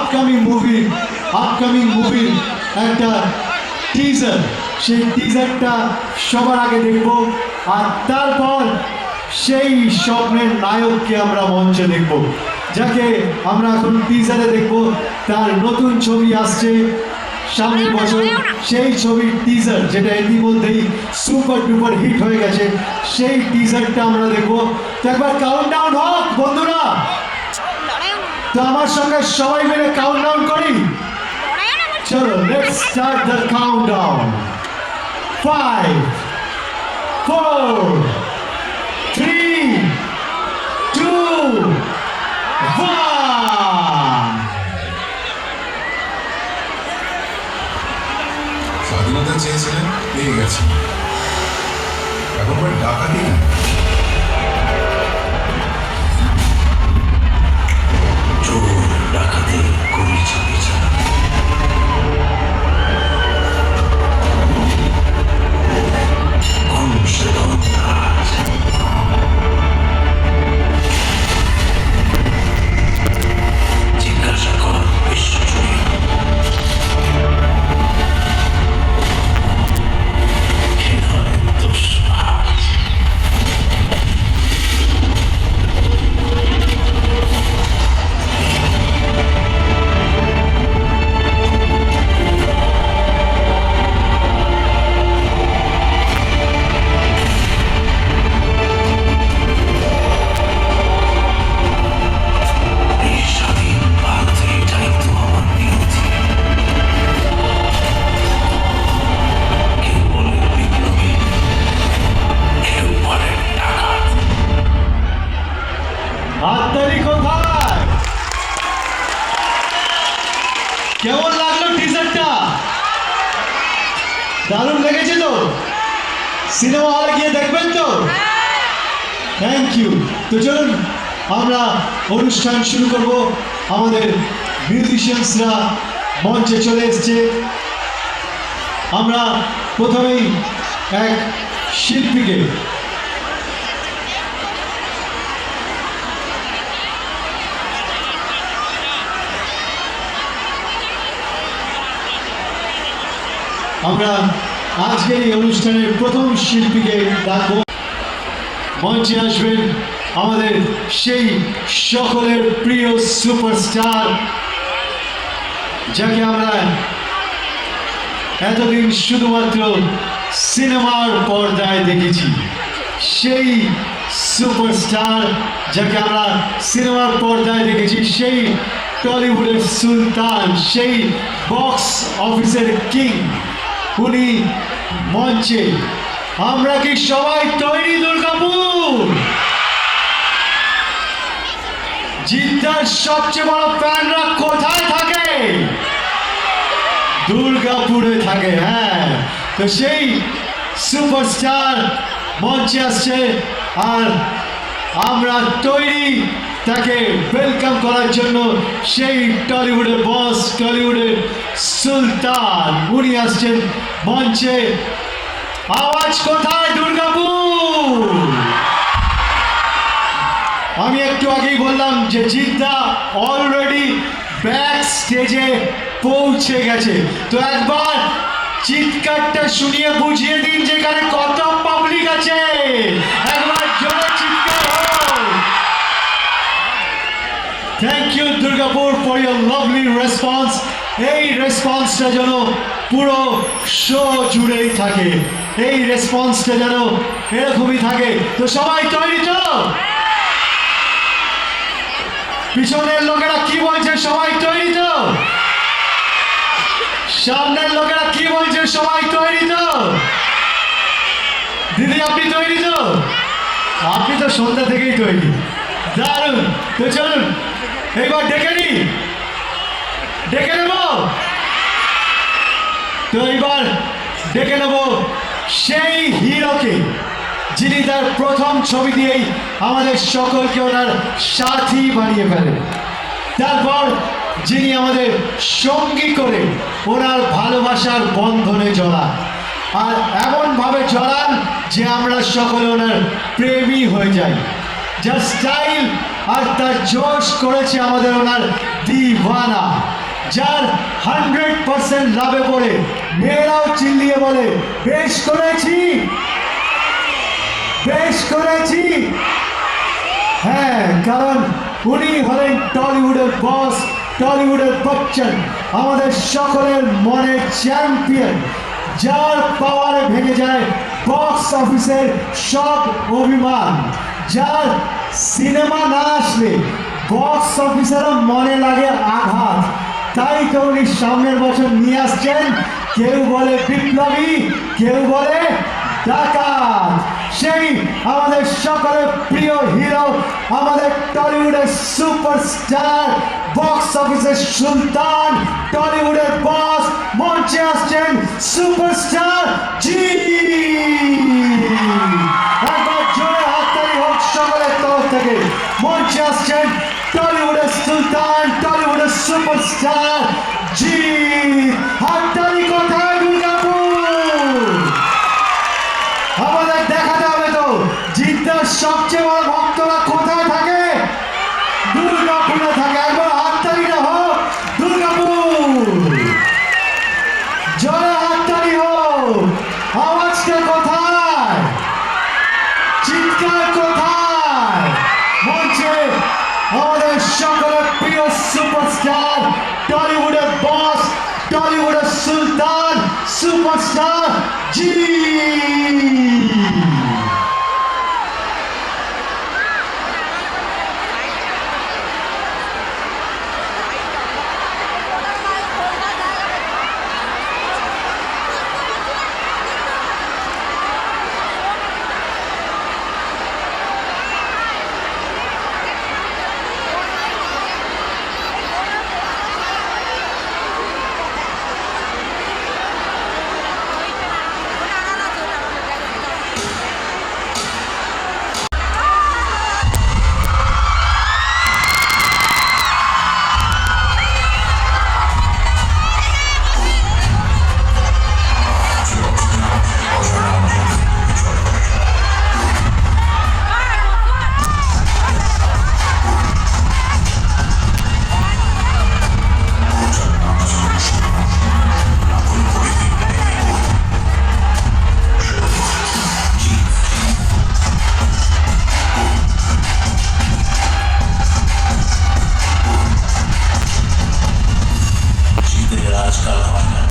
Upcoming মুভির একটা teaser, সেই টিজারটা সবার আগে দেখব, আর তারপর সেই স্বপ্নের নায়ককে আমরা মঞ্চে দেখব, যাকে আমরা এখন টিজারে দেখব। তার নতুন ছবি আসছে সামনের বছর, সেই ছবির টিজার যেটা ইতিমধ্যেই সুপার ডুপার হিট হয়ে গেছে, সেই টিজারটা আমরা দেখব। তো একবার কাউন্টডাউন হোক বন্ধুরা, তো আমার সঙ্গে সবাই মিলে কাউন্টডাউন করি। চলো, লেটস স্টার্ট দ্য কাউন্টডাউন। 5 4 3 2 1। স্বাধীনতা চেয়েছিলেন, পেয়ে গেছে। এখন ডাকাতি না, চোর ডাকাতি করেছে বিচার। জিজ্ঞাসা কর বিশ্বজুড়ে কেমন লাগলো টিজারটা? দারুণ লেগেছে তো? সিনেমা হলে গিয়ে দেখবেন তো? Thank you. তো চলুন আমরা অনুষ্ঠান শুরু করব। আমাদের মিউজিশিয়ানসরা মঞ্চে চলে এসছে। আমরা প্রথমেই এক শিল্পীকে আমরা আজকের এই অনুষ্ঠানের প্রথম শিল্পীকে ডাকব। মঞ্চে আসবেন আমাদের সেই সকলের প্রিয় সুপারস্টার, যাকে আমরা এতদিন শুধুমাত্র সিনেমার পর্দায় দেখেছি। সেই সুপারস্টার যাকে আমরা সিনেমার পর্দায় দেখেছি, সেই টলিউডের সুলতান, সেই বক্স অফিসের কিং, উনি মঞ্চে। আমরা কি সবাই তৈরি দুর্গাপুর? জিদ্দার সবচেয়ে বড় ফ্যানরা কোথায় থাকে? দুর্গাপুরে থাকে। হ্যাঁ, তো সেই সুপারস্টার মঞ্চে আসছে, আর আমরা তৈরি তাকে ওয়েলকাম করার জন্য। সেই টলিউডের বস, টলিউডের সুলতান, উনি আসছেন মঞ্চে। আওয়াজ কোথায় দুর্গাপুর? আমি একটু আগেই বললাম যে জিদ্দা অলরেডি ব্যাক স্টেজে পৌঁছে গেছে। তো একবার চিৎকারটা শুনিয়ে বুঝিয়ে দিন যেখানে কত পাবলিক আছে। একবার জোরে চিৎকার হোক। Thank you Durgapur for your lovely response. এই রেসপন্সটা যেন পুরো শো জুড়েই থাকে, এই রেসপন্সটা যেন এরকমই থাকে। তো সবাই তৈরি তো? পিছনের লোকেরা কি বলছে? সবাই তৈরি তো? সামনের লোকেরা কি বলছে? সবাই তৈরি তো? দিদি আপনি তৈরি তো? আপনি তো সন্ধ্যা থেকেই তৈরি। দারুণ। তো চলুন এবার ডেকে নেব। তো এবার ডেকে নেব সেই হিরোকে, যিনি তার প্রথম ছবি দিয়েই আমাদের সকলকে ওনার সাথী বানিয়ে ফেলেন। তারপর যিনি আমাদের সঙ্গী করে ওনার ভালোবাসার বন্ধনে জড়ান, আর এমনভাবে জড়ান যে আমরা সকলে ওনার প্রেমী হয়ে যাই। যার স্টাইল আর তার জোশ করেছে আমাদের ওনার দিওয়ানা। যার 100% লাভে পড়ে মেয়েরাও চিল্লিয়ে বলে বেশ করেছি, বেশ করেছি। হ্যাঁ, কারণ উনি হলেন টলিউডের বস, টলিউডের বচ্চন, আমাদের সকলের মনের চ্যাম্পিয়ন, যার পাওয়ারে ভেঙে যায় বক্স অফিসের সব অভিমান, যার সিনেমা না আসলে বক্স অফিসেরও মনে লাগে আঘাত। তাই তো উনি সামনের বছর নিয়ে আসছেন, কেউ বলে বিপ্লবী, কেউ বলে ডাকাত। সেই আমাদের সকলের প্রিয় হিরো, আমাদের টলিউডের সুপারস্টার, বক্স অফিসের সুলতান, টলিউডের বস, মঞ্চে আসছেন সুপারস্টার জি। একবার জোরে হাততালি হোক সকলের তরফ থেকে। মঞ্চে আসছেন টলিউডের সুলতান, টলিউডের সুপারস্টার জি। হাততালি কোথায় দুর্গাপুর? আমাদের দেখাতে হবে তো জিদ্দার সবচেয়ে বড় ভক্তরা কোথায় থাকে? দুর্গাপুরে থাকে। একবার হাততালিটা হোক দুর্গাপুর, জোরে হাততালি হোক। আওয়াজটা কোথায়? চিৎকার কোথায়? মঞ্চে আমাদের সকলের প্রিয় সুপারস্টার, টলিউডের বস, টলিউডের সুলতান, সুপারস্টার জি। জিতের আজকাল হয় না।